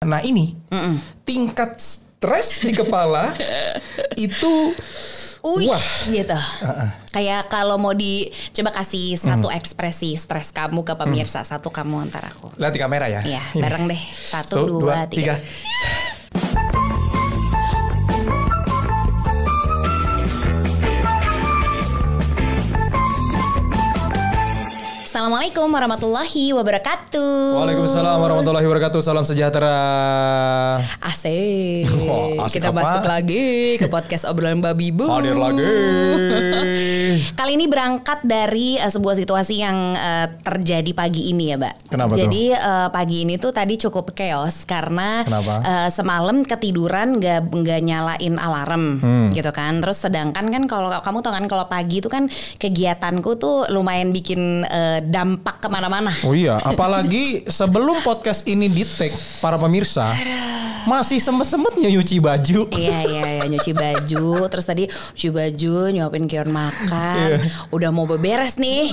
Nah ini tingkat stres di kepala itu wah gitu. Kayak kalau mau coba kasih satu ekspresi stres kamu ke pemirsa, satu kamu antar aku. Lihat di kamera ya. Iya, bareng deh. 1, 2, 3. Assalamualaikum warahmatullahi wabarakatuh. Waalaikumsalam warahmatullahi wabarakatuh. Salam sejahtera. Asik. Asik Kita apa? masuk lagi ke podcast obrolan babi bu. Hadir lagi. Kali ini berangkat dari sebuah situasi yang terjadi pagi ini ya, Mbak. Kenapa tuh? Jadi pagi ini tuh tadi cukup chaos karena semalam ketiduran nggak nyalain alarm gitu kan. Terus sedangkan kan kalau kamu tahu kan kalau pagi itu kan kegiatanku tuh lumayan bikin dampak kemana-mana. Oh iya, apalagi sebelum podcast ini di-tag para pemirsa masih sempat-sempatnya nyuci baju. Iya, nyuci baju. Terus tadi nyuci baju, nyuapin Kion makan. Udah mau beberes nih.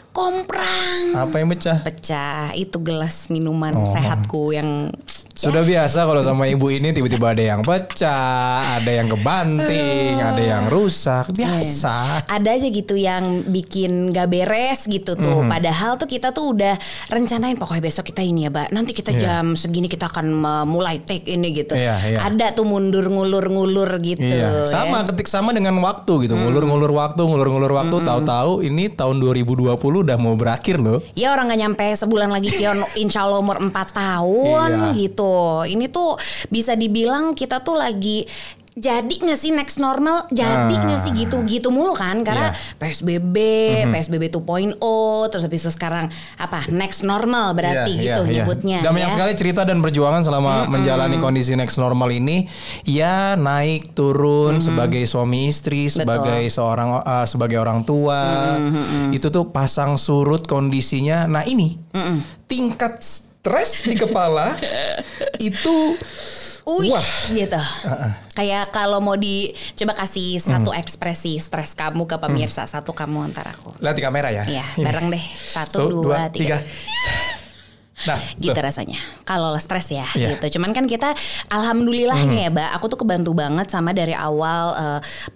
Komprang. Apa yang pecah? Pecah. Itu gelas minuman sehatku yang sudah biasa kalau sama ibu ini tiba-tiba ada yang pecah, ada yang kebanting, ada yang rusak. Biasa. Ada aja gitu yang bikin gak beres gitu tuh. Padahal tuh kita tuh udah rencanain pokoknya besok kita ini ya, Mbak. Nanti kita jam segini kita akan mulai take ini gitu. Ada tuh mundur ngulur gitu. Sama ketik sama dengan waktu gitu. Ngulur-ngulur waktu, tahu-tahu ini tahun 2020 udah mau berakhir loh. Ya orang gak nyampe sebulan lagi Kion insya Allah umur 4 tahun gitu. Ini tuh bisa dibilang kita tuh lagi jadi gak sih next normal? Jadi gak sih gitu mulu kan? Karena PSBB 2.0, terus habis itu sekarang apa? Next normal berarti nyebutnya. Dan banyak sekali cerita dan perjuangan selama menjalani kondisi next normal ini. Ya naik turun sebagai suami istri, sebagai sebagai orang tua. Itu tuh pasang surut kondisinya. Nah ini tingkat stres di kepala itu wah gitu. Kayak kalau mau coba kasih satu ekspresi stres kamu ke pemirsa, satu kamu antar aku. Lihat di kamera ya. Iya, bareng deh. 1, 2, 3. Nah, gitu rasanya kalau stres ya gitu. Cuman kan kita alhamdulillahnya ya, Mbak, aku tuh kebantu banget sama dari awal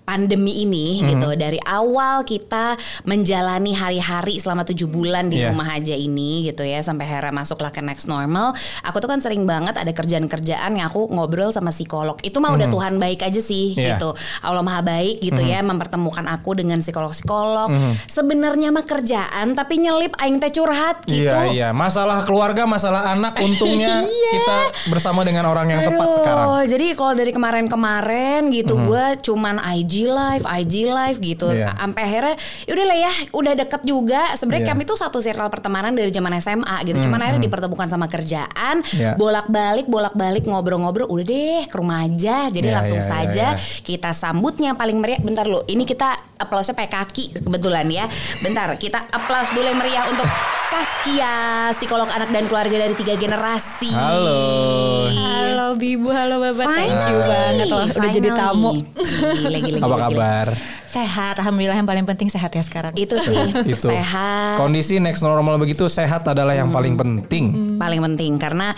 pandemi ini gitu. Dari awal kita menjalani hari-hari selama 7 bulan di rumah aja ini gitu ya, sampai akhirnya masuklah ke next normal. Aku tuh kan sering banget ada kerjaan-kerjaan yang aku ngobrol sama psikolog. Itu mah udah Tuhan baik aja sih gitu. Allah Maha baik gitu ya, mempertemukan aku dengan psikolog-psikolog. Sebenarnya mah kerjaan tapi nyelip aing teh curhat gitu. Iya, masalah keluarga, masalah anak, untungnya kita bersama dengan orang yang tepat sekarang. Jadi kalau dari kemarin gitu gue cuman IG live gitu. Sampai akhirnya yaudah lah ya, udah deket juga. Sebenarnya kami tuh satu circle pertemanan dari zaman SMA gitu. Cuman akhirnya dipertemukan sama kerjaan, bolak-balik ngobrol-ngobrol. Udah deh ke rumah aja. Jadi langsung saja kita sambutnya paling meriah. Bentar lu, ini kita aplausnya pakai kaki kebetulan ya. Bentar, kita aplaus dulu yang meriah untuk Saskia, psikolog anak dan keluarga dari 3 generasi. Halo Bibu, halo Bapak. Thank you banget loh udah jadi tamu. Gila. Apa kabar? Sehat, alhamdulillah, yang paling penting sehat ya sekarang. Itu sih, sehat. Kondisi next normal begitu, sehat adalah yang paling penting. Paling penting karena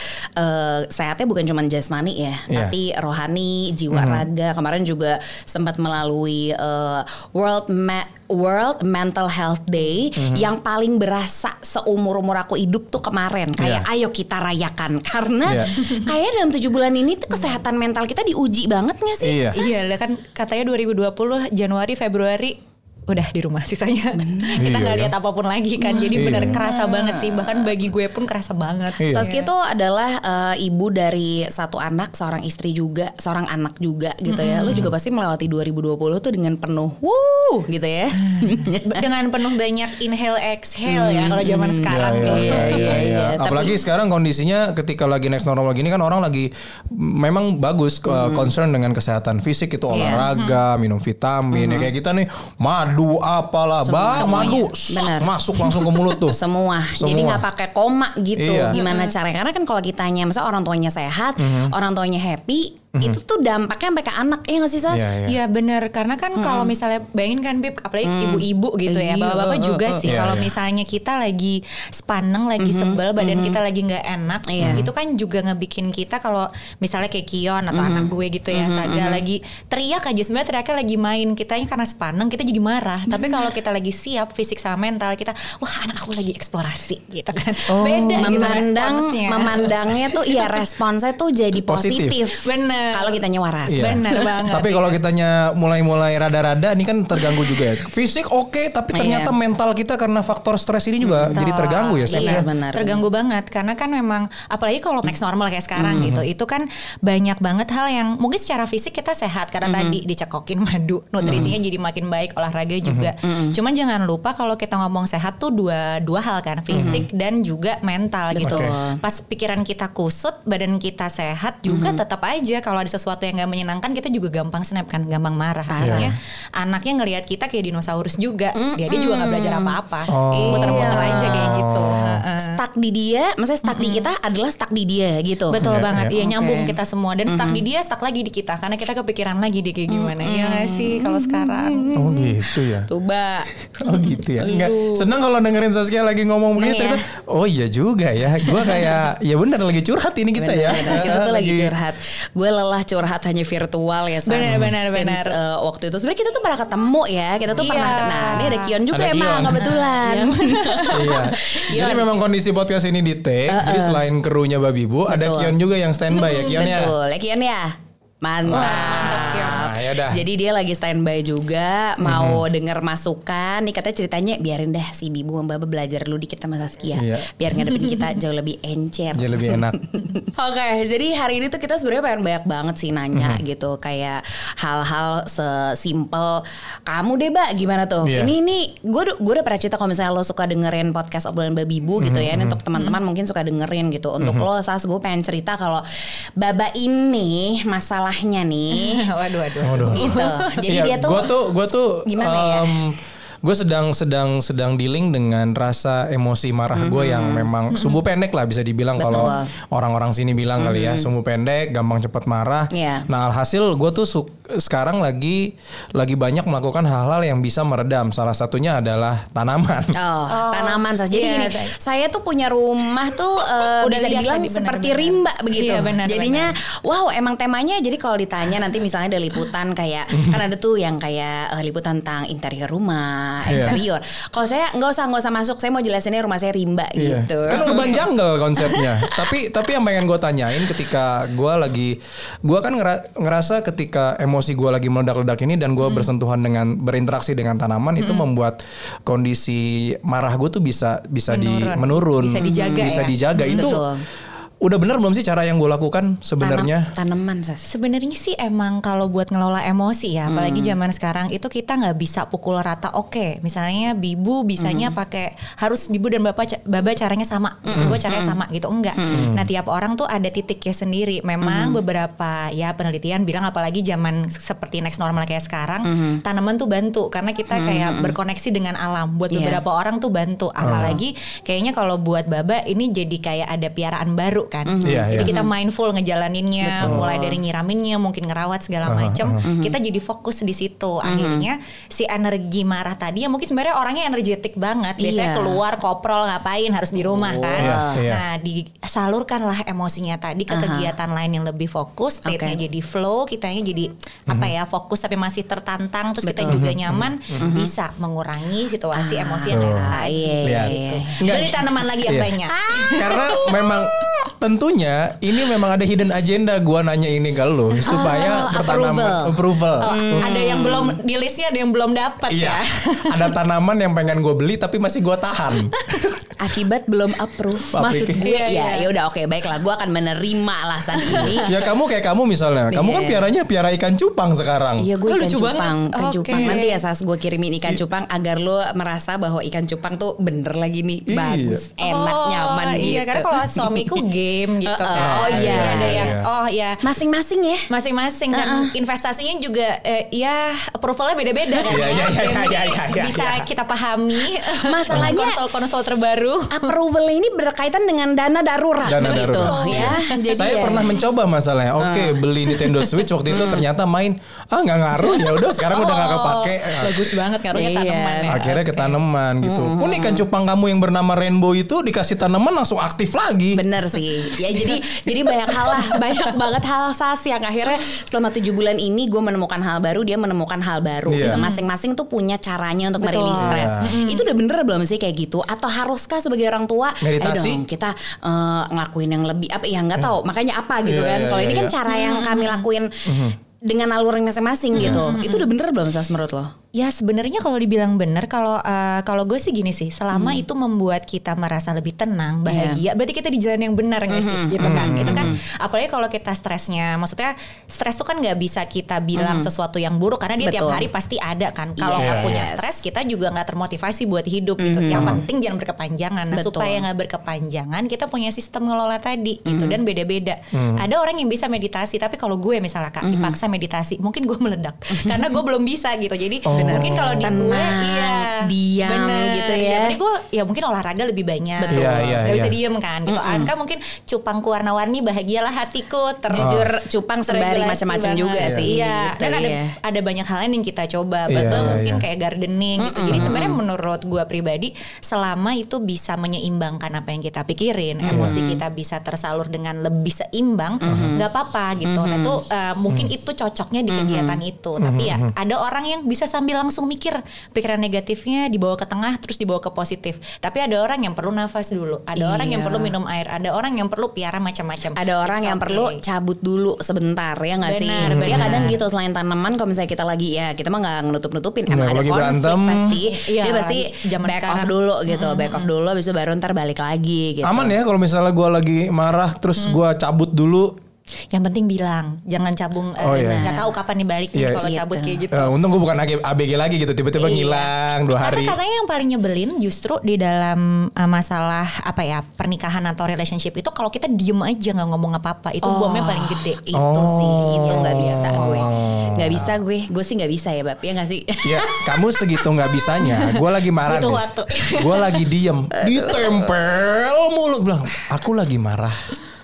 sehatnya bukan cuma jasmani ya, tapi rohani, jiwa raga. Kemarin juga sempat melalui World Mental Health Day yang paling berasa seumur-umur aku hidup tuh kemarin. Kayak ayo kita rayakan karena kayak dalam 7 bulan ini tuh kesehatan mental kita diuji banget gak sih? Iya, kan katanya 2020 Januari Februari udah di rumah sisanya. Kita gak lihat apapun lagi kan. Jadi benar kerasa banget sih. Bahkan bagi gue pun kerasa banget. Saskia itu adalah ibu dari 1 anak, seorang istri juga, seorang anak juga gitu ya. Lu juga pasti melewati 2020 tuh dengan penuh gitu ya. Dengan penuh banyak inhale exhale ya kalau zaman sekarang. Iya. Apalagi sekarang kondisinya ketika lagi next normal gini kan orang lagi memang bagus concern dengan kesehatan fisik itu, olahraga, minum vitamin ya, kayak kita nih madu apalah, madu masuk langsung ke mulut tuh. Semua. Jadi nggak pakai koma gitu. Gimana caranya? Karena kan kalau kitanya, misalnya orang tuanya sehat, orang tuanya happy, itu tuh dampaknya sampai ke anak. Iya gak sih Sas? Iya benar, karena kan kalau misalnya bayangin kan Bib, apalagi ibu-ibu gitu ya, bapak-bapak juga sih. Kalau misalnya kita lagi sepaneng, lagi sebel, badan kita lagi nggak enak, itu kan juga ngebikin kita kalau misalnya kayak Kion atau anak gue gitu ya, Saga lagi teriak aja, sebenarnya teriaknya lagi main, kitanya karena sepaneng kita jadi marah. Tapi kalau kita lagi siap fisik sama mental kita, wah anak aku lagi eksplorasi gitu kan. Beda gitu responsnya. Memandangnya tuh responsnya tuh jadi positif. Bener. Kalau kitanya waras. Bener banget. Tapi kalau kitanya mulai rada-rada, ini kan terganggu juga ya. Fisik oke, tapi ternyata mental kita karena faktor stres ini juga jadi terganggu ya. Iya benar. Terganggu banget karena kan memang apalagi kalau next normal kayak sekarang gitu, itu kan banyak banget hal yang mungkin secara fisik kita sehat karena tadi dicekokin madu, nutrisinya jadi makin baik, olahraga juga. Cuman jangan lupa kalau kita ngomong sehat tuh dua hal kan, fisik dan juga mental gitu. Pas pikiran kita kusut, badan kita sehat juga tetap aja kalau ada sesuatu yang gak menyenangkan kita juga gampang snap kan, gampang marah. Akhirnya anaknya ngelihat kita kayak dinosaurus juga, dia juga gak belajar apa-apa, muter-muter aja kayak gitu. Stuck di dia, maksudnya stuck di kita adalah stuck di dia gitu. Betul banget, iya nyambung kita semua, dan stuck di dia, stuck lagi di kita karena kita kepikiran lagi dia kayak gimana. Iya gak sih kalau sekarang? Oh gitu ya. Coba. Oh gitu ya. Enggak seneng kalau dengerin Saskia lagi ngomong begitu. Ya? Oh iya juga ya. Gue kayak ya benar lagi curhat ini kita ya. Kita tuh lagi curhat. Gue lelah curhat hanya virtual ya. Benar. Waktu itu sebenarnya kita tuh pernah ketemu ya. Kita tuh pernah. Nah ini ada Kion juga emang kebetulan. Iya. Jadi memang kondisi podcast ini di take. Jadi selain krunya Babi Bu, ada Kion juga yang standby ya Kion ya. Betul. Ya Kion ya. Mantap Kion. Jadi dia lagi standby juga, mau denger masukan. Nih katanya ceritanya biarin deh si Bibu sama Baba belajar dulu dikit sama Saskia, biar ngadepin kita jauh lebih encer, jauh lebih enak. Oke, jadi hari ini tuh kita sebenarnya pengen banyak banget sih nanya gitu, kayak hal-hal sesimpel kamu deh Mbak, gimana tuh? Ini gue udah pernah cerita kalau misalnya lo suka dengerin podcast obrolan Babi Bu gitu ya. Ini untuk teman-teman mungkin suka dengerin gitu. Untuk lo Sas, gue pengen cerita kalau Baba ini masalahnya nih. Waduh. Gitu. Jadi dia tuh gue tuh gimana ya? Gue sedang dealing dengan rasa emosi marah gue yang memang sumbu pendek lah bisa dibilang. Kalau orang-orang sini bilang kali ya, sumbu pendek, gampang cepat marah. Nah alhasil gue tuh sekarang lagi banyak melakukan hal-hal yang bisa meredam. Salah satunya adalah tanaman. Tanaman. Jadi gini, saya tuh punya rumah tuh bisa dibilang seperti rimba begitu. Jadinya wow, emang temanya. Jadi kalau ditanya nanti misalnya ada liputan kayak kan ada tuh yang kayak liputan tentang interior rumah, eksterior. Kalau saya nggak usah masuk, saya mau jelasinnya rumah saya rimba gitu. Kan urban jungle konsepnya. tapi yang pengen gue tanyain ketika gue kan ngerasa ketika emosi gue lagi meledak-ledak ini dan gue berinteraksi dengan tanaman itu membuat kondisi marah gue tuh bisa menurun. Bisa dijaga. Itu udah benar belum sih cara yang gue lakukan sebenarnya? Tanaman Sas. Sebenarnya sih emang kalau buat ngelola emosi ya, apalagi zaman sekarang itu kita nggak bisa pukul rata. Oke, misalnya Bibu bisanya pakai harus Bibu dan Baba caranya sama, gue caranya sama gitu, enggak. Nah tiap orang tuh ada titiknya sendiri. Memang beberapa ya penelitian bilang apalagi zaman seperti next normal kayak sekarang, tanaman tuh bantu karena kita kayak berkoneksi dengan alam. Buat beberapa orang tuh bantu. Apalagi kayaknya kalau buat Baba ini jadi kayak ada piaraan baru kan. Jadi kita mindful ngejalaninnya, mulai dari nyiraminnya, mungkin ngerawat segala macam. Kita jadi fokus di situ. Akhirnya si energi marah tadi yang mungkin sebenarnya orangnya energetik banget, biasanya keluar koprol ngapain harus di rumah kan. Nah, disalurkanlah emosinya tadi ke kegiatan lain yang lebih fokus, state-nya jadi flow, kitanya jadi fokus tapi masih tertantang, terus kita juga nyaman, bisa mengurangi situasi emosi yang lain. Beli tanaman lagi yang banyak. Karena memang tentunya ini memang ada hidden agenda gua nanya ini ke lu supaya approval. Ada yang belum di listnya, ada yang belum dapat ya. Ada tanaman yang pengen gue beli tapi masih gue tahan. Akibat belum approve. Maksud gue ya udah oke, baiklah, gue akan menerima alasan ini. Ya kamu misalnya, kamu kan piara ikan cupang sekarang. Iya, gue ikan cupang. Nanti ya Sas, gue kirimin ikan cupang agar lo merasa bahwa ikan cupang tuh bener lagi nih, bagus, enak, nyaman gitu. Iya, karena kalau suamiku game gitu kan. Oh iya. Ada yang masing-masing ya. Masing-masing dan investasinya juga ya approvalnya beda-beda kan. Bisa kita pahami. Masalahnya konsol terbaru. Approval ini berkaitan dengan dana darurat begitu ya. Jadi saya pernah mencoba masalahnya. Oke, beli Nintendo Switch waktu itu ternyata main nggak ngaruh. Ya udah sekarang udah nggak kepake. Bagus banget ngaruhnya tanaman ya. Akhirnya ke tanaman gitu. Unik kan cupang kamu yang bernama Rainbow itu dikasih tanaman langsung aktif lagi. Bener sih. Ya jadi banyak hal lah, banyak banget hal sas yang akhirnya selama 7 bulan ini gue menemukan hal baru, dia menemukan hal baru. Gitu. Masing-masing tuh punya caranya untuk merilis stres. Itu udah bener belum sih kayak gitu? Atau haruskah sebagai orang tua? Meditasi? Dong kita ngelakuin yang lebih apa? Ya nggak tahu. Makanya apa gitu kan? Kalau ini kan cara yang kami lakuin dengan alur masing-masing gitu. Itu udah bener belum sas menurut lo? Ya sebenarnya kalau dibilang benar, kalau gue sih gini sih, selama itu membuat kita merasa lebih tenang, bahagia, berarti kita di jalan yang benar nggak sih, gitu kan? Itu kan, apalagi kalau kita stresnya, maksudnya stres tuh kan nggak bisa kita bilang sesuatu yang buruk karena dia tiap hari pasti ada kan. Kalau nggak punya stres, kita juga nggak termotivasi buat hidup gitu. Yang penting jangan berkepanjangan. Nah supaya nggak berkepanjangan, kita punya sistem ngelola tadi gitu dan beda-beda. Ada orang yang bisa meditasi, tapi kalau gue misalnya Kak dipaksa meditasi, mungkin gue meledak karena gue belum bisa gitu. Jadi mungkin kalau di gue diam gitu ya. Jadi gue ya mungkin olahraga lebih banyak. Betul. Gak bisa diem kan gitu. Anka mungkin cupangku warna-warni, bahagialah hatiku. Jujur cupang sembari macam-macam juga sih. Iya. Gitu, Dan ada banyak hal yang kita coba. Mungkin kayak gardening gitu. Jadi sebenarnya menurut gue pribadi, selama itu bisa menyeimbangkan apa yang kita pikirin, emosi kita bisa tersalur dengan lebih seimbang, nggak apa-apa gitu. Nah itu mungkin itu cocoknya di kegiatan itu. Tapi ya ada orang yang bisa sambil langsung mikir pikiran negatifnya dibawa ke tengah terus dibawa ke positif. Tapi ada orang yang perlu nafas dulu, ada orang yang perlu minum air, ada orang yang perlu piara macam-macam. Ada orang yang perlu cabut dulu sebentar ya nggak sih? Dia kadang gitu selain tanaman kalau misalnya kita lagi kita mah nggak nutup-nutupin. Emang ada konflik pasti. Dia pasti back off dulu gitu, back off dulu, bisa baru ntar balik lagi. Gitu. Aman ya kalau misalnya gue lagi marah terus gue cabut dulu. Yang penting bilang, jangan cabung. Nggak tahu kapan dibalik kalau cabut kayak gitu. Untung gue bukan ABG lagi gitu, tiba-tiba ngilang 2 hari. Karena katanya yang paling nyebelin justru di dalam masalah pernikahan atau relationship itu kalau kita diem aja nggak ngomong apa-apa, itu bomnya paling gede. Itu sih, itu nggak bisa gue. Nggak bisa gue sih nggak bisa ya Bab, ya nggak sih? Ya kamu segitu nggak bisanya, gue lagi marah nih. Gue lagi diem, ditempel mulu, bilang aku lagi marah.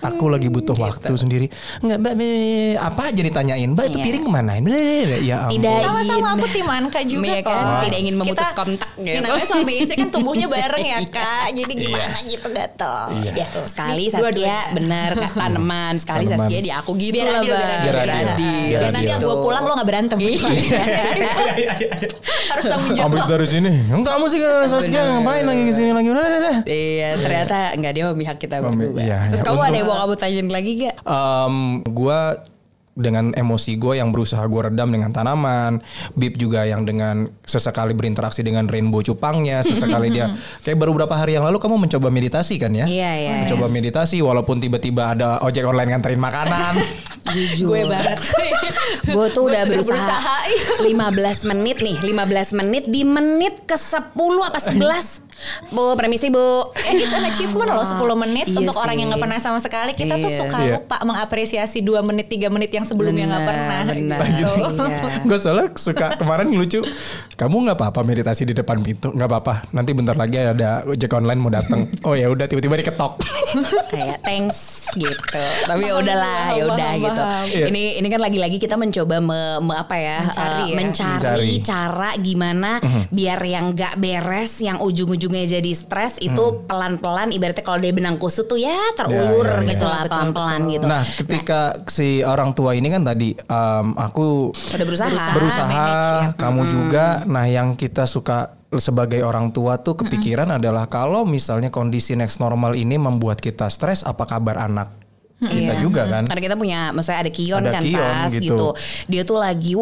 Aku lagi butuh waktu sendiri. Enggak Mbak, apa aja ditanyain. Mbak itu piring kemana? Ya ampun. Sama-sama aku tim Anka juga kan. Tidak ingin memutus kontak gitu. Namanya suami istri kan tumbuhnya bareng ya Kak. Jadi gimana gitu gatel. Ya sekali Saskia benar tanaman, sekali Saskia di aku gitu lah Mbak. Biar nanti gue pulang lo gak berantem. Harus tanggung jawab. Habis dari sini. Enggak kamu sih karena Saskia ngapain lagi kesini lagi. Iya ternyata enggak, dia memihak kita berdua. Terus kamu ada yang mau kamu tanyain lagi gak? Gue dengan emosi gue yang berusaha gue redam dengan tanaman, Bib juga yang dengan sesekali berinteraksi dengan rainbow cupangnya, sesekali dia kayak baru beberapa hari yang lalu kamu mencoba meditasi kan ya? Iya. Mencoba meditasi walaupun tiba-tiba ada ojek online nganterin makanan. Jujur. Gue banget. Gue tuh udah berusaha 15 menit nih, 15 menit di menit ke 10 apa 11. Bu, permisi Bu. It's an achievement loh 10 menit untuk orang yang gak pernah sama sekali. Kita tuh suka lupa mengapresiasi 2 menit 3 menit yang sebelumnya gak pernah. Gitu. Gue soalnya suka kemarin lucu. Kamu gak apa-apa meditasi di depan pintu? Gak apa-apa. Nanti bentar lagi ada ojek online mau datang. Oh ya udah tiba-tiba diketok. Kayak thanks gitu. Tapi ya udahlah, ya udah gitu. Ini kan lagi-lagi kita mencoba mencari cara gimana biar yang gak beres, yang ujung-ujungnya jadi stres itu pelan-pelan, ibaratnya kalau dari benang kusut tuh ya terulur gitu lah pelan-pelan gitu. Nah ketika si orang tua ini kan tadi aku udah berusaha kamu juga. Nah yang kita suka sebagai orang tua tuh kepikiran adalah kalau misalnya kondisi next normal ini membuat kita stres, apa kabar anak? kita juga kan. Karena kita punya, maksudnya ada Kion kan Sas gitu. Dia tuh lagi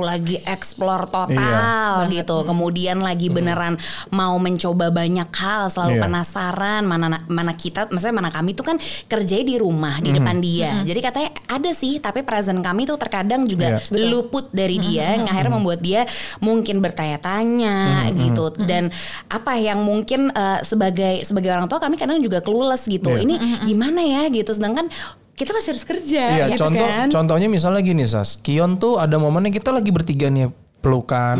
lagi explore total gitu. Kemudian lagi beneran mau mencoba banyak hal, selalu penasaran mana kita, maksudnya mana kami tuh kan kerjanya di rumah di depan dia. Jadi katanya ada sih, tapi present kami tuh terkadang juga luput dari dia, yang akhirnya membuat dia mungkin bertanya-tanya gitu. Dan apa yang mungkin sebagai orang tua kami kadang juga clueless gitu. Ini gimana ya gitu, sedangkan kita masih harus kerja gitu kan. Contohnya misalnya gini Sas, Kion tuh ada momennya kita lagi bertiga nih pelukan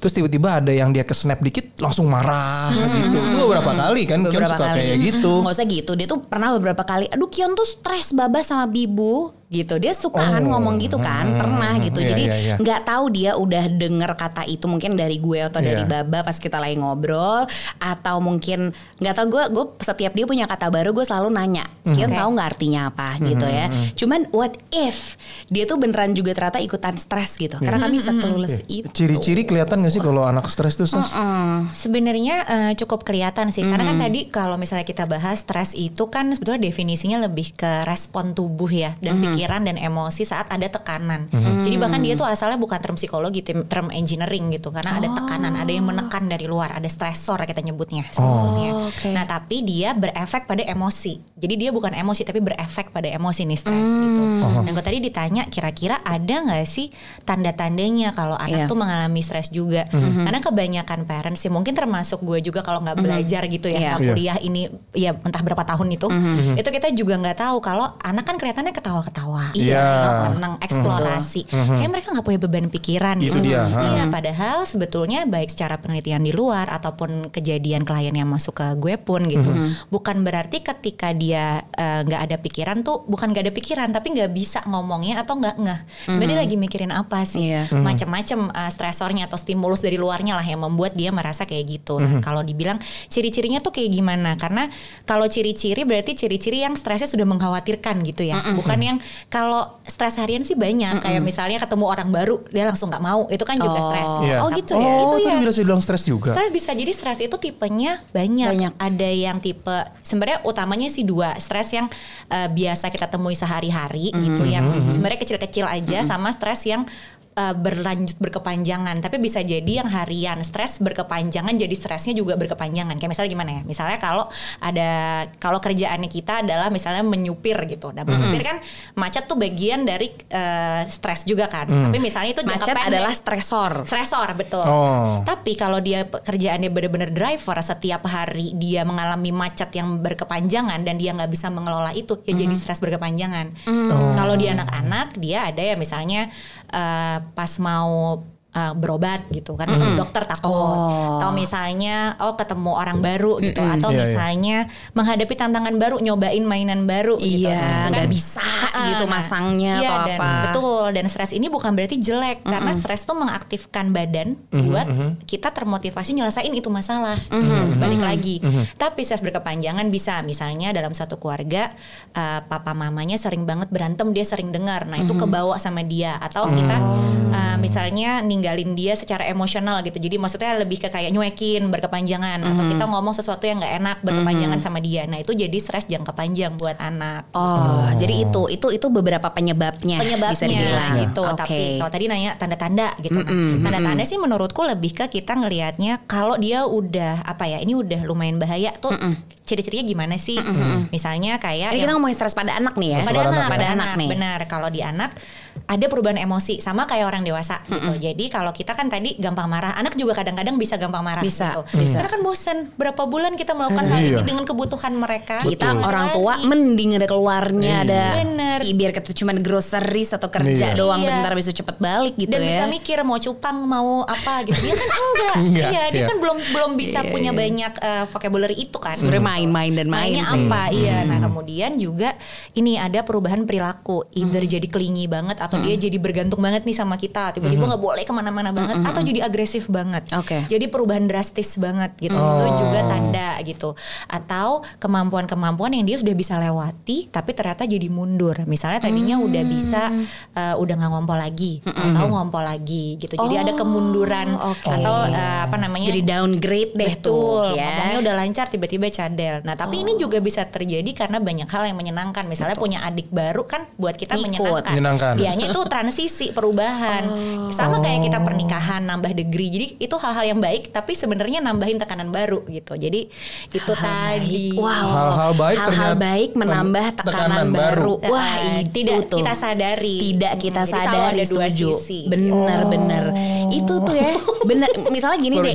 terus tiba-tiba ada yang dia ke snap dikit langsung marah gitu. Itu beberapa kali kan Kion suka kayak gitu. Nggak usah gitu, dia tuh pernah beberapa kali, aduh Kion tuh stres Baba sama Bibu gitu. Dia suka kan ngomong gitu kan, pernah gitu. Jadi nggak tahu dia udah denger kata itu mungkin dari gue atau dari Baba pas kita lagi ngobrol, atau mungkin nggak tahu. Gue setiap dia punya kata baru gue selalu nanya, Kion tahu nggak artinya apa gitu ya. Cuman what if dia tuh beneran juga ternyata ikutan stres gitu, karena kami setulus itu. Ciri-ciri kelihatan gak sih kalau anak stres tuh Sas? Sebenarnya cukup kelihatan sih, karena kan tadi kalau misalnya kita bahas stres itu kan sebetulnya definisinya lebih ke respon tubuh ya, dan pikiran dan emosi saat ada tekanan. Jadi bahkan dia tuh asalnya bukan term psikologi, term engineering gitu, karena ada tekanan, ada yang menekan dari luar, ada stresor kita nyebutnya. Nah tapi dia berefek pada emosi. Jadi dia bukan emosi tapi berefek pada emosi nih, stres gitu. Dan kalau tadi ditanya kira-kira ada nggak sih tanda-tandanya kalau anak tuh mengalami stres juga? Karena kebanyakan parents sih, mungkin termasuk gue juga kalau nggak belajar gitu ya, kuliah ini ya entah berapa tahun itu kita juga nggak tahu kalau anak kan kelihatannya ketawa-ketawa, senang eksplorasi, kayak mereka nggak punya beban pikiran gitu. Iya, padahal sebetulnya baik secara penelitian di luar ataupun kejadian klien yang masuk ke gue pun gitu, bukan berarti ketika dia nggak ada pikiran tuh bukan nggak ada pikiran, tapi nggak bisa ngomongnya atau nggak ngeh sebenarnya lagi mikirin apa sih. Macam-macam stresornya atau stimulus dari luarnya lah yang membuat dia merasa kayak gitu. Nah, kalau dibilang ciri-cirinya tuh kayak gimana? Karena kalau ciri-ciri berarti ciri-ciri yang stresnya sudah mengkhawatirkan gitu ya. Bukan yang kalau stres harian sih banyak, kayak misalnya ketemu orang baru dia langsung nggak mau, itu kan juga stres. Gitu ya. Itu bisa dibilang stres juga. Stres bisa jadi stres itu tipenya banyak. Ada yang tipe sebenarnya utamanya sih dua, stres yang biasa kita temui sehari-hari gitu, yang sebenarnya kecil-kecil aja, sama stres yang berlanjut berkepanjangan. Tapi bisa jadi yang harian stres berkepanjangan jadi stresnya juga berkepanjangan. Kayak misalnya gimana ya, misalnya kalau kerjaannya kita adalah misalnya menyupir gitu. Dan menyupir kan macet tuh bagian dari stres juga kan. Tapi misalnya itu macet adalah stresor betul. Tapi kalau dia kerjaannya benar-benar driver, setiap hari dia mengalami macet yang berkepanjangan dan dia nggak bisa mengelola itu, ya jadi stres berkepanjangan. Kalau di anak-anak dia ada ya misalnya pas mau berobat gitu kan, dokter takut, atau misalnya ketemu orang baru gitu, atau misalnya menghadapi tantangan baru, nyobain mainan baru gitu, nggak bisa gitu masangnya atau dan, apa. Betul, dan stres ini bukan berarti jelek, karena stres tuh mengaktifkan badan buat kita termotivasi nyelesain itu masalah. Balik lagi, tapi stres berkepanjangan bisa misalnya dalam satu keluarga papa mamanya sering banget berantem, dia sering dengar, nah itu kebawa sama dia, atau kita misalnya ninggalin dia secara emosional gitu. Jadi maksudnya lebih ke kayak nyuekin berkepanjangan, atau kita ngomong sesuatu yang nggak enak berkepanjangan sama dia. Nah itu jadi stres jangka panjang buat anak. Jadi itu beberapa penyebabnya bisa dibilang gitu. Tapi kalau tadi nanya tanda-tanda gitu, tanda-tanda sih menurutku lebih ke kita ngelihatnya kalau dia udah ini udah lumayan bahaya tuh. Ciri-cirinya gimana sih? Misalnya kayak kita ngomongin stres pada anak nih ya. Pada anak nih. Benar, kalau di anak ada perubahan emosi sama kayak orang dewasa gitu. Jadi kalau kita kan tadi gampang marah, anak juga kadang-kadang bisa gampang marah gitu. Karena kan bosan, berapa bulan kita melakukan hal ini dengan kebutuhan mereka. Kita orang tua mending ada keluarnya, ada biar kita cuma groceries atau kerja doang bentar bisa cepet balik gitu. Dan ya. bisa mikir mau cupang mau apa gitu. Dia kan enggak. Dia kan belum bisa punya banyak vocabulary itu kan. Sebenarnya main-main dan main mainnya apa. Nah kemudian juga ini ada perubahan perilaku, either jadi clingy banget atau dia jadi bergantung banget nih sama kita, tiba-tiba nggak boleh kemana-mana banget, atau jadi agresif banget. Jadi perubahan drastis banget gitu. Itu juga tanda gitu. Atau kemampuan-kemampuan yang dia sudah bisa lewati tapi ternyata jadi mundur. Misalnya tadinya udah bisa udah nggak ngompol lagi, atau ngompol lagi gitu. Jadi ada kemunduran atau jadi downgrade deh. Betul, tuh ya. Ngomongnya udah lancar tiba-tiba cadel model. Nah tapi ini juga bisa terjadi karena banyak hal yang menyenangkan. Misalnya punya adik baru kan buat kita menyenangkan. Dianya itu transisi perubahan. Sama kayak kita pernikahan nambah degree. Jadi itu hal-hal yang baik tapi sebenarnya nambahin tekanan baru gitu. Jadi itu tadi. Hal-hal baik hal-hal baik menambah tekanan baru. Wah, tidak kita sadari. Tidak kita sadari. Ada dua sisi. Bener. Itu tuh ya. Bener. Misalnya gini deh,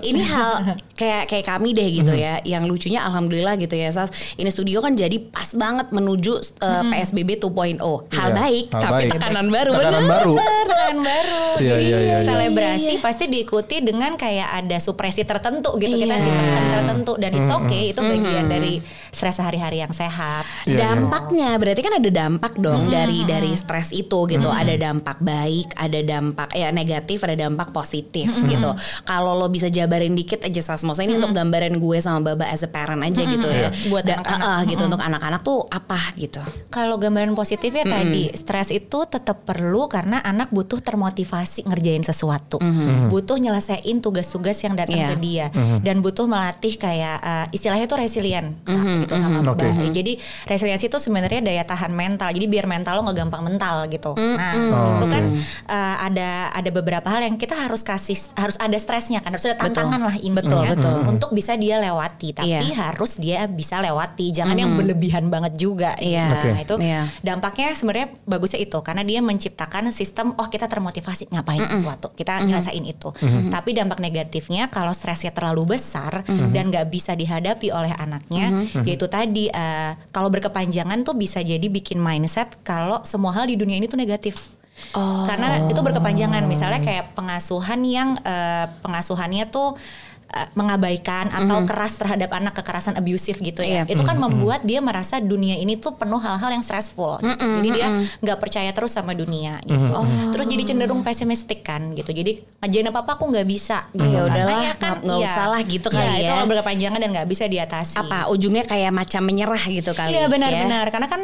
ini hal kayak kami deh gitu ya. Yang lucunya alhamdulillah gitu ya, Sas. Ini studio kan jadi pas banget menuju PSBB 2.0. Hal baik, tapi tekanan baru. Tekanan baru. Iya. Selebrasi pasti diikuti dengan kayak ada supresi tertentu gitu. Kita ditekan tertentu dan it's okay, itu bagian dari stres sehari-hari yang sehat. Dampaknya berarti kan ada dampak dong dari stres itu gitu. Ada dampak baik, ada dampak negatif, ada dampak positif gitu. Kalau lo bisa jabarin dikit aja, Sas, maksudnya ini untuk gambaran gue sama Baba as a parent aja gitu ya. Buat anak-anak gitu untuk anak-anak tuh apa gitu. Kalau gambaran positifnya tadi, stres itu tetap perlu karena anak butuh termotivasi ngerjain sesuatu. Butuh nyelesain tugas-tugas yang datang ke dia dan butuh melatih kayak istilahnya tuh resilient gitu sama bahaya. Jadi resiliensi itu sebenarnya daya tahan mental. Jadi biar mental lo nggak gampang mental gitu. Nah, itu kan ada beberapa hal yang kita harus ada stresnya kan, harus ada tantangan lah intinya untuk bisa dia lewati. Tapi harus dia bisa lewati, jangan yang berlebihan banget juga. Nah, itu dampaknya sebenarnya bagusnya itu karena dia menciptakan sistem kita termotivasi ngapain sesuatu, kita nyelesain itu. Tapi dampak negatifnya kalau stresnya terlalu besar dan nggak bisa dihadapi oleh anaknya, yaitu tadi kalau berkepanjangan tuh bisa jadi bikin mindset kalau semua hal di dunia ini tuh negatif. Karena itu berkepanjangan, misalnya kayak pengasuhan yang pengasuhannya tuh mengabaikan atau keras terhadap anak, kekerasan abusif gitu ya. Itu kan membuat dia merasa dunia ini tuh penuh hal-hal yang stressful. Jadi dia nggak percaya terus sama dunia gitu. Terus jadi cenderung pesimistik kan gitu. Jadi ngajain apa aku nggak bisa. Ya udahlah, nggak usah lah gitu kali ya. Itu kalau berkepanjangan dan nggak bisa diatasi. Apa ujungnya kayak macam menyerah gitu kali. Iya benar-benar. Karena kan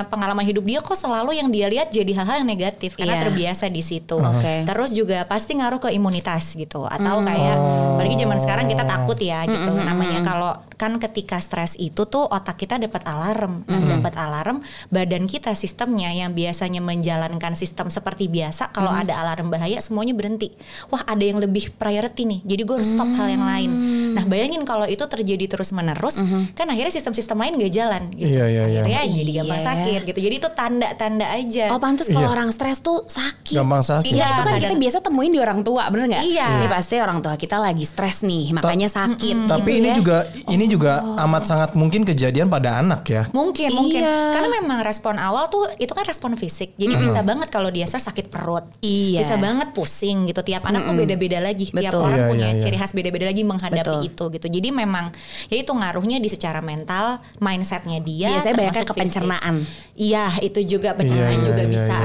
pengalaman hidup dia kok selalu yang dia lihat jadi hal-hal yang negatif karena terbiasa di situ. Terus juga pasti ngaruh ke imunitas gitu. Atau kayak apalagi zaman sekarang kita takut ya gitu. Namanya kalau kan ketika stres itu tuh otak kita dapat alarm. Dapat alarm, badan kita sistemnya yang biasanya menjalankan sistem seperti biasa, kalau ada alarm bahaya semuanya berhenti. Wah, ada yang lebih priority nih. Jadi gue harus stop hal yang lain. Nah, bayangin kalau itu terjadi terus-menerus, kan akhirnya sistem-sistem lain gak jalan gitu. Akhirnya jadi gampang sakit gitu. Jadi itu tanda-tanda aja. Oh, pantas kalau orang stres tuh sakit. Gampang sakit. Iya, itu kan kita biasa temuin di orang tua, bener nggak? Iya. Ini pasti orang tua kita lagi stres nih, makanya sakit. Tapi gitu ini juga amat sangat mungkin kejadian pada anak ya. Mungkin. Karena memang respon awal tuh itu kan respon fisik. Jadi bisa banget kalau dia sakit perut. Bisa banget pusing gitu. Tiap anak tuh beda-beda lagi. Tiap orang punya ciri khas beda-beda lagi menghadapi itu gitu. Jadi memang ya itu ngaruhnya di secara mental, mindsetnya dia. Biasanya banyaknya ke pencernaan. Iya, itu juga pencernaan juga bisa.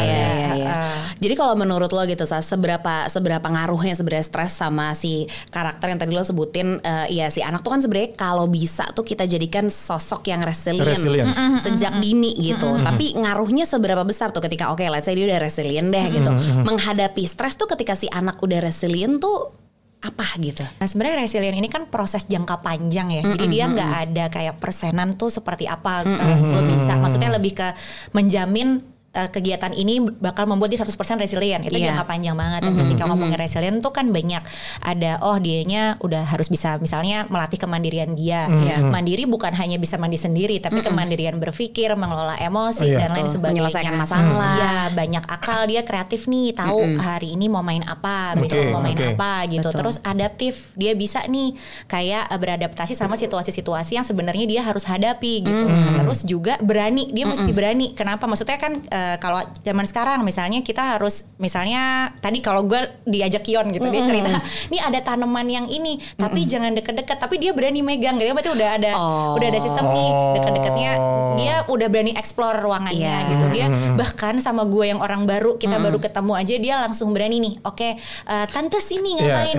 Jadi kalau menurut lo gitu, seberapa ngaruhnya sebenarnya stres sama si karakter yang tadi lo sebutin, si anak tuh kan sebenarnya kalau bisa tuh kita jadikan sosok yang resilient. Sejak dini gitu. Tapi ngaruhnya seberapa besar tuh ketika let's say dia udah resilient deh gitu. Menghadapi stres tuh ketika si anak udah resilient tuh apa gitu. Nah, sebenarnya resilient ini kan proses jangka panjang ya. Jadi dia nggak ada kayak persenan tuh seperti apa gue bisa. Maksudnya lebih ke menjamin kegiatan ini bakal membuat dia 100% resilient. Itu jangka panjang banget. Dan ketika ngomongin resilient tuh kan banyak ada dianya udah harus bisa misalnya melatih kemandirian dia. Mandiri bukan hanya bisa mandi sendiri, tapi kemandirian berpikir, mengelola emosi dan lain sebagainya. Menyelesaikan masalah. Ya, banyak akal, dia kreatif nih, tahu hari ini mau main apa, besok mau main apa gitu. Terus adaptif, dia bisa nih kayak beradaptasi sama situasi-situasi yang sebenarnya dia harus hadapi gitu. Terus juga berani, dia mesti berani. Kenapa? Maksudnya kan kalau zaman sekarang misalnya kita harus, misalnya tadi kalau gue diajak Kion gitu, dia cerita nih ada tanaman yang ini tapi jangan deket-deket, tapi dia berani megang gitu, berarti udah ada sistem nih, deket-deketnya dia udah berani explore ruangannya gitu. Dia bahkan sama gue yang orang baru, kita baru ketemu aja dia langsung berani nih, tante sini ngapain,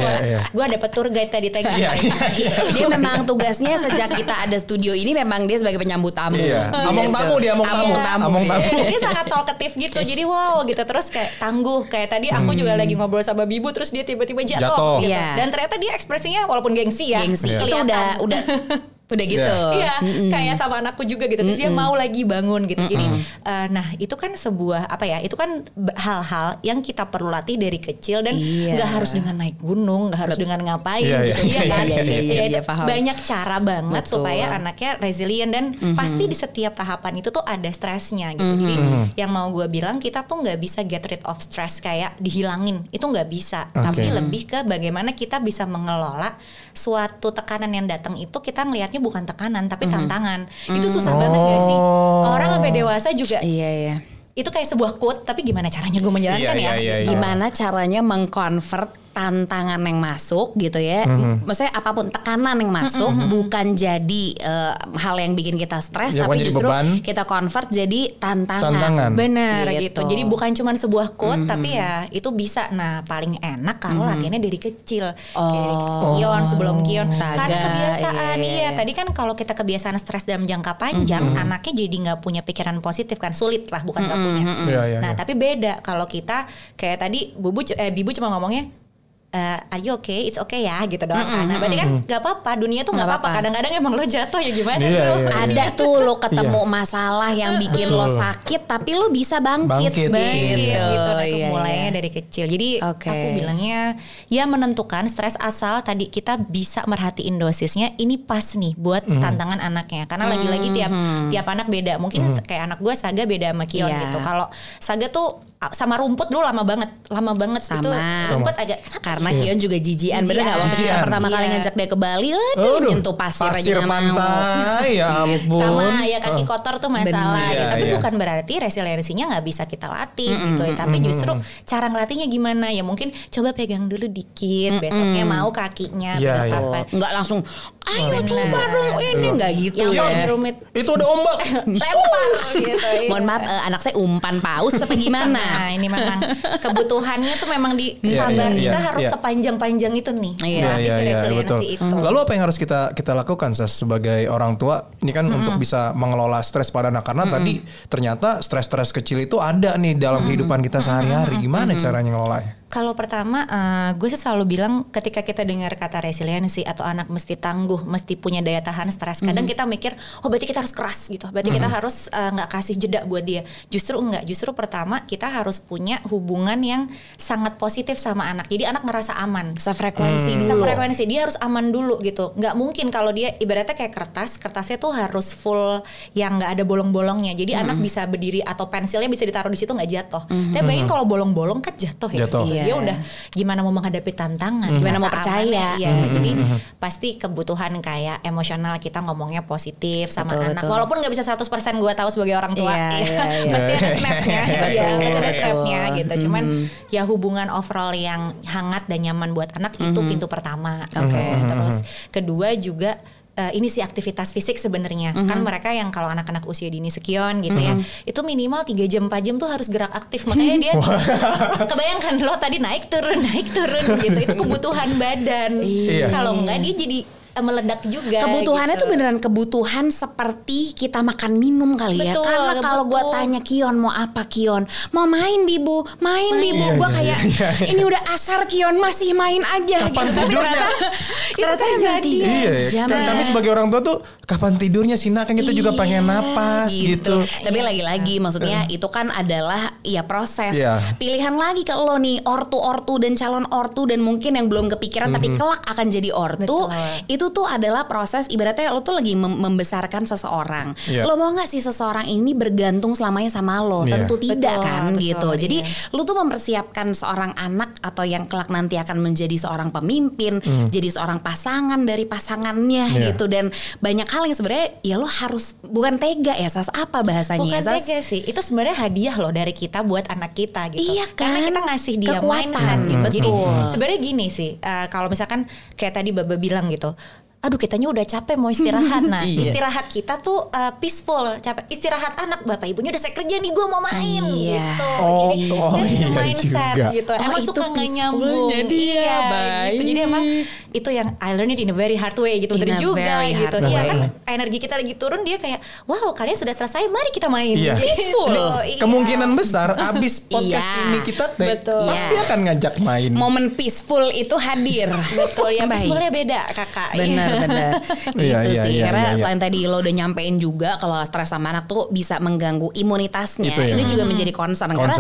gue dapet tour guide tadi dia memang tugasnya sejak kita ada studio ini memang dia sebagai penyambut tamu. Among tamu. Dia sangat talkative gitu, jadi wow gitu. Terus kayak tangguh, kayak tadi aku juga lagi ngobrol sama Bibu, terus dia tiba-tiba jatuh. Gitu. Dan ternyata dia ekspresinya walaupun gengsi ya, itu udah Udah gitu. Iya, kayak sama anakku juga gitu. Terus dia mau lagi bangun gitu. Jadi, nah itu kan sebuah apa ya? Itu kan hal-hal yang kita perlu latih dari kecil dan nggak harus dengan naik gunung, nggak harus dengan ngapain gitu. Iya kan? Iya, paham. banyak cara banget supaya anaknya resilient dan pasti di setiap tahapan itu tuh ada stresnya gitu. Jadi yang mau gue bilang kita tuh nggak bisa get rid of stress kayak dihilangin. Itu nggak bisa. Tapi lebih ke bagaimana kita bisa mengelola suatu tekanan yang datang itu kita ngelihatnya bukan tekanan tapi tantangan. Itu susah banget gak sih? Orang sampai dewasa juga. Iya. Itu kayak sebuah quote tapi gimana caranya gue menjalankan Gimana caranya mengconvert tantangan yang masuk gitu ya. Maksudnya apapun tekanan yang masuk bukan jadi hal yang bikin kita stres tapi justru beban. Kita convert jadi tantangan. Benar gitu. Jadi bukan cuma sebuah quote tapi ya itu bisa. Nah, paling enak kalau latihannya dari kecil. Kayak Kion sebelum Kion karena kebiasaan. Iya, tadi kan kalau kita kebiasaan stres dalam jangka panjang, anaknya jadi nggak punya pikiran positif kan, sulit lah bukan nggak punya. Nah, tapi beda kalau kita kayak tadi Bibu cuma ngomongnya are you okay? It's okay ya gitu doang kan. Nah, berarti kan gak apa-apa, dunia tuh gak apa-apa. Kadang-kadang emang lo jatuh ya gimana Ada tuh lo ketemu masalah yang bikin lo sakit tapi lo bisa bangkit gitu. Nah, mulainya dari kecil. Jadi aku bilangnya ya menentukan stres asal tadi kita bisa merhatiin dosisnya ini pas nih buat tantangan anaknya. Karena lagi-lagi tiap anak beda. Mungkin kayak anak gue Saga beda sama Kion gitu. Kalau Saga tuh sama rumput dulu lama banget itu rumput agak karena Kion juga jijian bener gak waktu kita pertama kali ngajak dia ke Bali nyentuh pasir aja gak pantai ya ampun sama ya kaki kotor tuh masalah gitu. Tapi bukan berarti resiliensinya gak bisa kita latih gitu ya. Tapi justru cara ngelatihnya gimana ya mungkin coba pegang dulu dikit besoknya mau kakinya nggak langsung ayo coba dong ini nggak gitu ya rumit itu udah ombak lempar gitu. Mohon maaf anak saya umpan paus apa gimana. Nah ini memang kebutuhannya tuh memang sabar kita harus sepanjang-panjang itu nih. Resiliensi itu. Lalu apa yang harus kita lakukan sebagai orang tua ini kan untuk bisa mengelola stres pada anak karena tadi ternyata stres-stres kecil itu ada nih dalam kehidupan kita sehari-hari. Gimana caranya ngelolanya? Kalau pertama, gue selalu bilang ketika kita dengar kata resiliensi atau anak mesti tangguh, mesti punya daya tahan stres. Kadang kita mikir, oh berarti kita harus keras gitu. Berarti kita harus nggak kasih jeda buat dia. Justru enggak. Justru pertama kita harus punya hubungan yang sangat positif sama anak. Jadi anak ngerasa aman. Sefrekuensi dulu. Sefrekuensi. Dia harus aman dulu gitu. Nggak mungkin kalau dia ibaratnya kayak kertasnya tuh harus full yang nggak ada bolong-bolongnya. Jadi anak bisa berdiri atau pensilnya bisa ditaruh di situ nggak jatuh. Tapi bayangin kalau bolong-bolong kan jatuh ya. Dia udah gimana mau menghadapi tantangan, gimana mau percaya. Jadi pasti kebutuhan kayak emosional kita ngomongnya positif sama anak. Walaupun nggak bisa 100% gue tahu sebagai orang tua, pasti ada stepnya, ada stepnya gitu. Cuman ya hubungan overall yang hangat dan nyaman buat anak itu pintu pertama. Terus kedua juga ini sih aktivitas fisik sebenarnya. Kan mereka yang kalau anak-anak usia dini sekian gitu ya, itu minimal 3 jam 4 jam tuh harus gerak aktif. Makanya dia kebayangkan lo tadi naik turun gitu. Itu kebutuhan badan. Kalau enggak dia jadi meledak juga. Kebutuhannya gitu. tuh beneran kebutuhan seperti kita makan minum kali ya. Karena kalau gue tanya Kion mau apa Kion? Mau main Bibu. Gue kayak ini udah asar Kion masih main aja. Kapan gitu. tidurnya? Ternyata jadi. Kan kami sebagai orang tua tuh kapan tidurnya sih kan kita juga pengen napas gitu. Tapi lagi-lagi maksudnya itu kan adalah ya proses. Pilihan lagi ke lo nih ortu dan calon ortu dan mungkin yang belum kepikiran tapi kelak akan jadi ortu. Itu tuh adalah proses ibaratnya lo tuh lagi membesarkan seseorang. Lo mau gak sih seseorang ini bergantung selamanya sama lo? Tentu tidak kan gitu. Jadi lo tuh mempersiapkan seorang anak atau yang kelak nanti akan menjadi seorang pemimpin, jadi seorang pasangan dari pasangannya gitu. Dan banyak hal yang sebenarnya ya lo harus bukan tega ya apa bahasanya? Bukan tega sih. Itu sebenarnya hadiah lo dari kita buat anak kita gitu. Iya kan? Karena kita ngasih dia mindset gitu. Jadi sebenarnya gini sih, kalau misalkan kayak tadi Baba bilang gitu, aduh kitanya udah capek mau istirahat. Nah istirahat kita tuh peaceful, capek. Istirahat anak bapak ibunya udah saya kerja nih gue mau main gitu. Jadi mindset gitu. Emang suka nggak nyambung. Jadi gitu. Jadi emang itu yang I learned it in a very hard way gitu. Bener juga gitu. Iya kan energi kita lagi turun, dia kayak wow kalian sudah selesai, mari kita main. Peaceful. Kemungkinan besar abis podcast ini kita pasti akan ngajak main. Momen peaceful itu hadir. Betul ya, peacefulnya beda kakak. Benar. Gitu sih. Karena selain tadi lo udah nyampein juga kalau stres sama anak tuh bisa mengganggu imunitasnya. Ini juga menjadi concern. Karena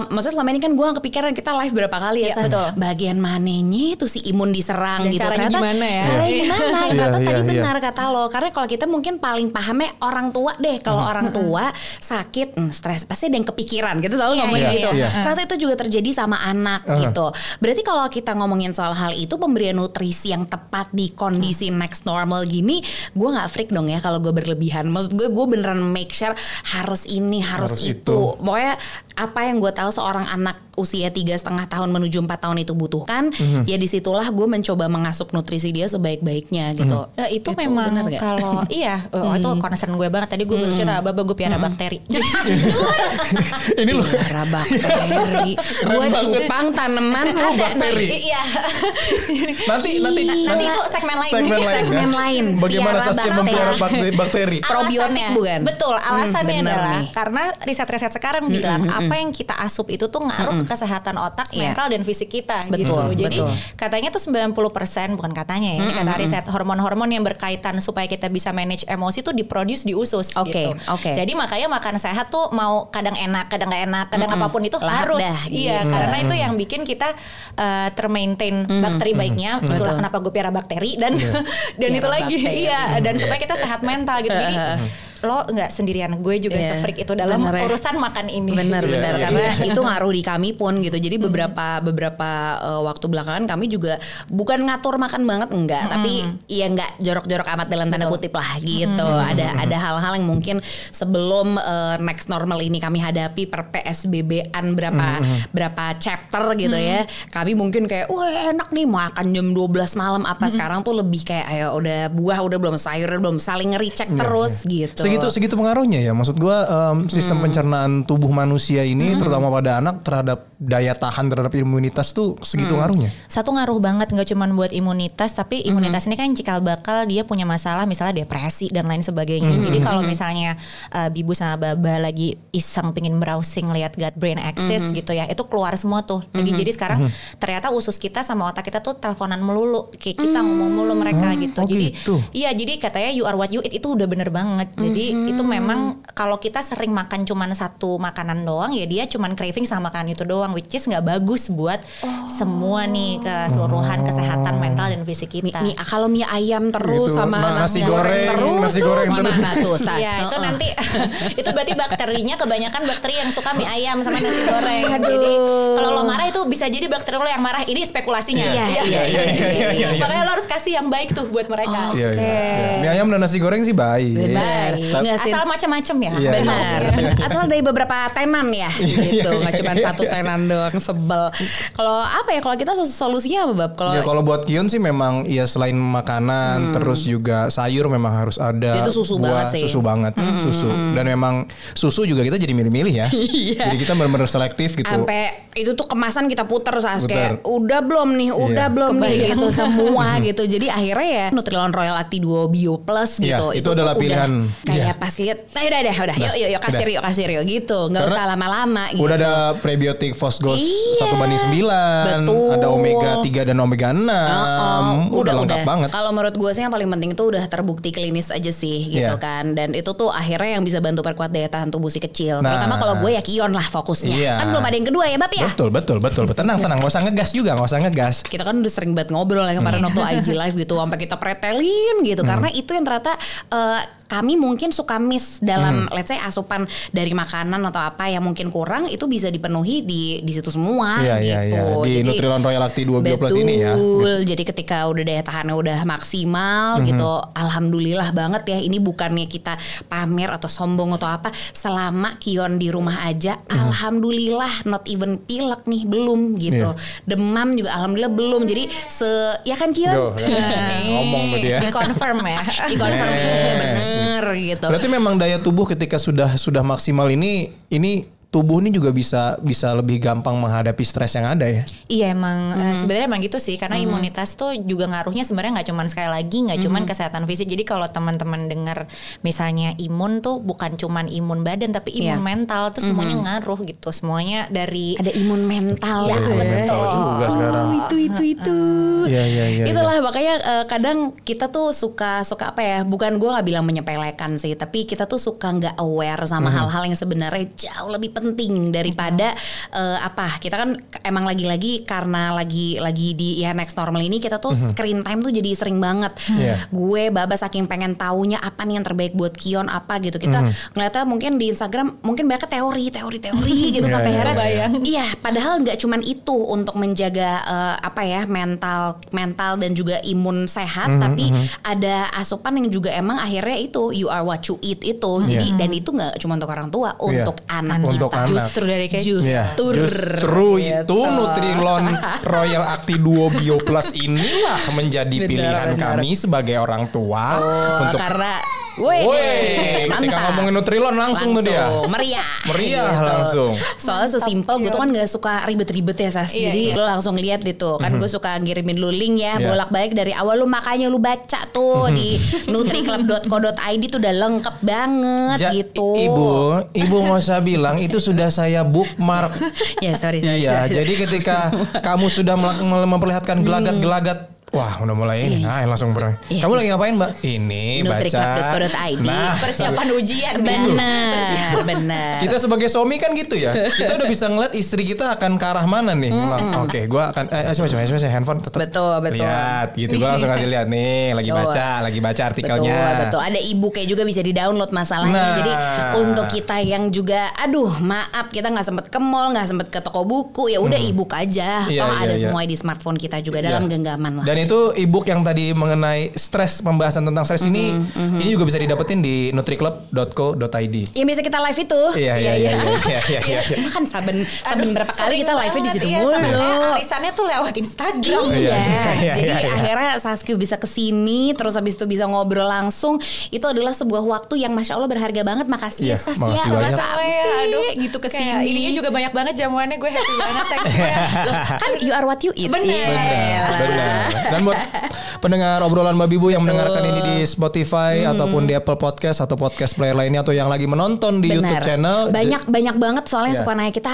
maksudnya selama ini kan gue kepikiran kita live berapa kali ya. Bagian mananya tuh si imun diserang gitu. Caranya gimana ya? Caranya gimana? Ternyata tadi benar kata lo. Karena kalau kita mungkin paling pahamnya orang tua deh. Kalau orang tua sakit, stres pasti ada yang kepikiran. Kita selalu ngomongin gitu. Ternyata itu juga terjadi sama anak gitu. Berarti kalau kita ngomongin soal hal itu, pemberian nutrisi yang tepat di kondisi next normal gini, gue nggak freak dong ya kalau gue berlebihan. Maksud gue beneran make sure harus ini, harus itu. Pokoknya apa yang gue tahu seorang anak usia 3,5 tahun menuju 4 tahun itu butuhkan, ya disitulah gue mencoba mengasup nutrisi dia sebaik-baiknya gitu. Nah, itu memang kalau itu concern gue banget. Tadi gue cerita Baba gue piara bakteri. Ini loh piara bakteri. Gue cupang tanaman bakteri. Iya. Nanti itu segmen lain. Segmen lain. Bagaimana Saskia mempiara bakteri? Probiotik bukan? Betul. Alasannya adalah karena riset-riset sekarang bilang apa yang kita asup itu tuh ngaruh ke kesehatan otak, mental dan fisik kita gitu. Jadi katanya tuh 90%, bukan katanya ya, ini kata riset, hormon-hormon yang berkaitan supaya kita bisa manage emosi tuh diproduce di usus gitu. Jadi makanya makan sehat tuh mau kadang enak, kadang gak enak, kadang apapun itu harus. Karena itu yang bikin kita termaintain bakteri baiknya. Itulah kenapa gue piara bakteri dan itu lagi. Dan supaya kita sehat mental gitu. Jadi lo nggak sendirian, gue juga se-freak itu dalam urusan makan ini. Benar karena itu ngaruh di kami pun gitu. Jadi beberapa waktu belakangan kami juga bukan ngatur makan banget enggak, tapi ya nggak jorok-jorok amat dalam tanda kutip lah gitu. Ada hal-hal yang mungkin sebelum next normal ini kami hadapi per PSBB-an berapa chapter gitu ya. Kami mungkin kayak wah enak nih makan jam 12 malam apa, sekarang tuh lebih kayak ayo udah buah udah belum, sayur belum, saling nge-recheck terus gitu. Segitu pengaruhnya ya. Maksud gue sistem pencernaan tubuh manusia ini terutama pada anak terhadap daya tahan terhadap imunitas tuh segitu ngaruhnya. Satu ngaruh banget, nggak cuma buat imunitas, tapi imunitas ini kan cikal bakal dia punya masalah misalnya depresi dan lain sebagainya. Jadi kalau misalnya Bibu sama Baba lagi iseng pingin browsing lihat gut brain axis gitu ya, itu keluar semua tuh. Jadi sekarang ternyata usus kita sama otak kita tuh teleponan melulu, kayak kita ngomong mulu mereka gitu. Jadi katanya you are what you eat itu udah bener banget. Jadi itu memang kalau kita sering makan cuman satu makanan doang, ya dia cuman craving sama makanan itu doang, which is nggak bagus buat semua nih keseluruhan kesehatan mental dan fisik kita. Kalau mie ayam terus itu, sama nasi goreng gimana tuh Sas? Ya itu nanti itu berarti bakterinya kebanyakan bakteri yang suka mie ayam sama nasi goreng. Jadi kalau lo marah itu bisa jadi bakteri lo yang marah. Ini spekulasinya. Iya. Makanya lo harus kasih yang baik tuh buat mereka. Mie ayam dan nasi goreng sih baik. Asal macam-macam ya. Benar. Asal dari beberapa tenan ya gitu. Nggak cuma satu tenan doang, sebel. Kalau apa ya, kalau kita solusinya apa Bab? Kalau buat Kion sih memang ya selain makanan terus juga sayur memang harus ada. Itu susu buah, banget sih. Susu banget. Susu. Dan memang susu juga kita jadi milih-milih ya. Jadi kita benar-benar selektif gitu. Sampai itu tuh kemasan kita puter kayak udah belum nih gitu semua gitu. Jadi akhirnya ya Nutrilon Royal Acti Duo Bio Plus gitu. Itu adalah pilihan. Kayak pas lihat, udah, yuk kasir yuk gitu, nggak usah lama-lama. Gitu. Udah ada prebiotik Fosgos 1:9, ada omega 3 dan omega 6, udah lengkap banget. Kalau menurut gue sih yang paling penting itu udah terbukti klinis aja sih gitu kan, dan itu tuh akhirnya yang bisa bantu perkuat daya tahan tubuh si kecil. Terutama kalau gue ya Kion lah fokusnya. Kan belum ada yang kedua ya Bab ya. Betul. Tenang, nggak usah ngegas. Kita kan udah sering banget ngobrol ya kemarin waktu IG live gitu, sampai kita pretelin gitu, karena itu yang ternyata kami mungkin suka miss dalam let's say asupan dari makanan atau apa yang mungkin kurang, itu bisa dipenuhi di situ semua gitu. Di jadi, Nutrilon Royal Acti 2 Bio Plus ini ya. Jadi ketika udah daya tahannya udah maksimal gitu, alhamdulillah banget ya. Ini bukannya kita pamer atau sombong atau apa. Selama Kion di rumah aja, alhamdulillah not even pilek nih belum gitu. Demam juga alhamdulillah belum. Jadi ya kan Kion? Ngomong tuh dia. Dikonfirm ya. Bener gitu. Berarti memang daya tubuh ketika sudah maksimal ini tubuh ini juga bisa lebih gampang menghadapi stres yang ada ya. Iya emang sebenarnya emang gitu sih, karena imunitas tuh juga ngaruhnya sebenarnya nggak cuman sekali lagi nggak cuman kesehatan fisik. Jadi kalau teman-teman dengar misalnya imun tuh bukan cuman imun badan tapi imun mental tuh semuanya ngaruh gitu. Semuanya dari ada imun mental ya, gitu ya. Mental juga sekarang. Itu. Iya. Itulah makanya kadang kita tuh suka apa ya? Bukan gue nggak bilang menyepelekan sih, tapi kita tuh suka nggak aware sama hal-hal yang sebenarnya jauh lebih penting daripada kita kan emang lagi-lagi karena lagi di ya next normal ini kita tuh screen time tuh jadi sering banget. Gue Baba saking pengen taunya apa nih yang terbaik buat Kion apa gitu, kita ngeliatnya mungkin di Instagram mungkin banyak teori gitu sampai heran. Iya, padahal nggak cuman itu untuk menjaga mental dan juga imun sehat, tapi ada asupan yang juga emang akhirnya itu you are what you eat itu. Jadi dan itu nggak cuma untuk orang tua, untuk anak untuk kita. anak. justru dari kecil. Justru itu Nutrilon Royal Acti Duo Bio Plus inilah menjadi pilihan kami sebagai orang tua untuk karena ketika ngomongin Nutrilon langsung tuh dia meriah gitu. Langsung. Soalnya sesimpel gue tuh kan gak suka ribet-ribet ya Sas. Jadi lo langsung lihat gitu kan, gue suka ngirimin lu link ya bolak-balik dari awal, lu makanya lu baca tuh di nutriclub.co.id tuh udah lengkap banget gitu. Ibu nggak usah bilang itu sudah saya bookmark. Ya sorry. Iya, jadi ketika kamu sudah memperlihatkan gelagat-gelagat, wah udah mulai ini, langsung Kamu lagi ngapain Mbak? Ini baca. nutriclub.co.id. Persiapan ujian. Benar. Kita sebagai suami kan gitu ya. Kita udah bisa ngeliat istri kita akan ke arah mana nih. Oke, gue akan coba handphone tetap. Betul. Lihat gitu, gue langsung kasih lihat nih, lagi baca artikelnya. Betul. Ada e-booknya juga bisa di-download masalahnya. Jadi untuk kita yang juga maaf kita nggak sempet ke mall, nggak sempet ke toko buku, ya udah e-book aja. Ada semua di smartphone kita juga dalam genggaman lah. Dan itu e-book yang tadi mengenai stres, pembahasan tentang stres ini juga bisa didapetin di nutriclub.co.id. Yang biasa kita live itu. Iya. Kan saben berapa kali kita live di situ mulu. Arisannya tuh lewat Instagram. Jadi akhirnya Saski bisa kesini, terus habis itu bisa ngobrol langsung. Itu adalah sebuah waktu yang masya Allah berharga banget. Makasih ya Sas ya. Aduh gitu kesini. Ininya juga banyak banget jamuannya, gue happy banget. Kan you are what you eat. Benar. Dan buat pendengar obrolan Mbak Bibu yang mendengarkan ini di Spotify ataupun di Apple Podcast atau podcast player lainnya, atau yang lagi menonton di YouTube channel, banyak banget soalnya suka nanya kita,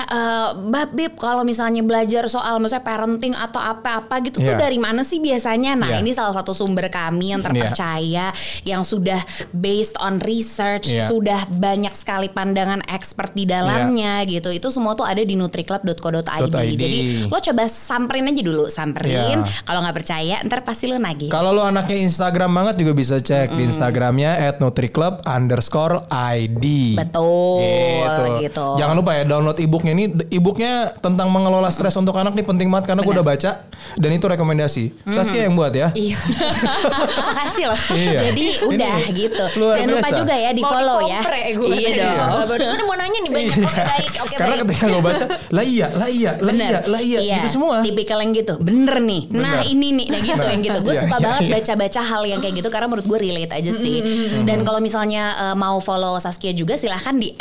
Mbak Bib kalau misalnya belajar soal misalnya parenting atau apa-apa gitu tuh dari mana sih biasanya? Nah ini salah satu sumber kami yang terpercaya, yang sudah based on research, sudah banyak sekali pandangan expert di dalamnya gitu. Itu semua tuh ada di nutriclub.co.id. Jadi lo coba samperin aja dulu, kalau nggak percaya ntar pasti lo nagih. Kalau lo anaknya Instagram banget juga bisa cek di Instagramnya @nutriclub_id. Betul gitu. Jangan lupa ya download e-booknya. Ini e-booknya tentang mengelola stres untuk anak nih penting banget, karena gue udah baca dan itu rekomendasi. Saskia yang buat ya. Iya. Makasih loh. Jadi udah gitu. Jangan lupa juga ya di follow ya. Iya dong. Gue mau nanya nih banyak. Oke baik. Karena ketika gue baca lah iya gitu semua. Tipikal yang gitu. Bener nih. Nah ini nih yang gitu. Gue suka banget baca-baca hal yang kayak gitu karena menurut gue relate aja sih. Dan kalau misalnya mau follow Saskia juga silahkan di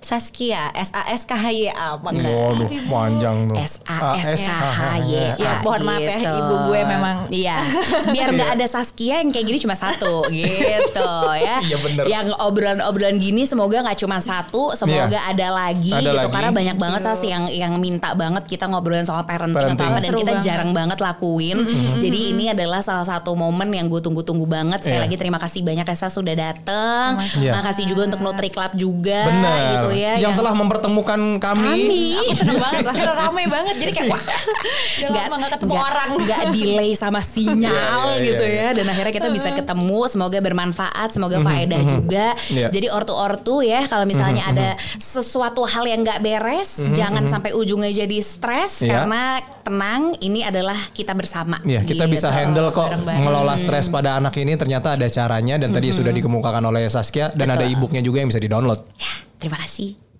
Saskia SASKHYA. Waduh panjang tuh. SASKHYA. Ya mohon maaf ya ibu gue memang. Iya. Biar nggak ada Saskia yang kayak gini cuma satu gitu ya. Iya bener. Yang obrolan gini semoga nggak cuma satu, semoga ada lagi gitu. Karena banyak banget Sas yang minta banget kita ngobrolin soal parenting atau apa, dan kita jarang banget lakuin. Jadi ini adalah salah satu momen yang gue tunggu-tunggu banget. Sekali lagi terima kasih banyak ya Sas sudah datang. Makasih juga untuk Nutriclub juga gitu ya, yang telah mempertemukan kami. Aku seneng banget lah, ramai banget. Jadi kayak wah, nggak ketemu orang, nggak delay sama sinyal gitu ya. Dan akhirnya kita bisa ketemu. Semoga bermanfaat, semoga faedah juga. Jadi ortu-ortu ya, kalau misalnya ada sesuatu hal yang nggak beres, jangan sampai ujungnya jadi stres. Karena tenang, ini adalah kita bersama. Kita bisa handle kok mengelola stres pada anak ini. Ternyata ada caranya dan tadi sudah dikemukakan oleh Saskia, dan ada e-booknya juga yang bisa di-download. Terima kasih.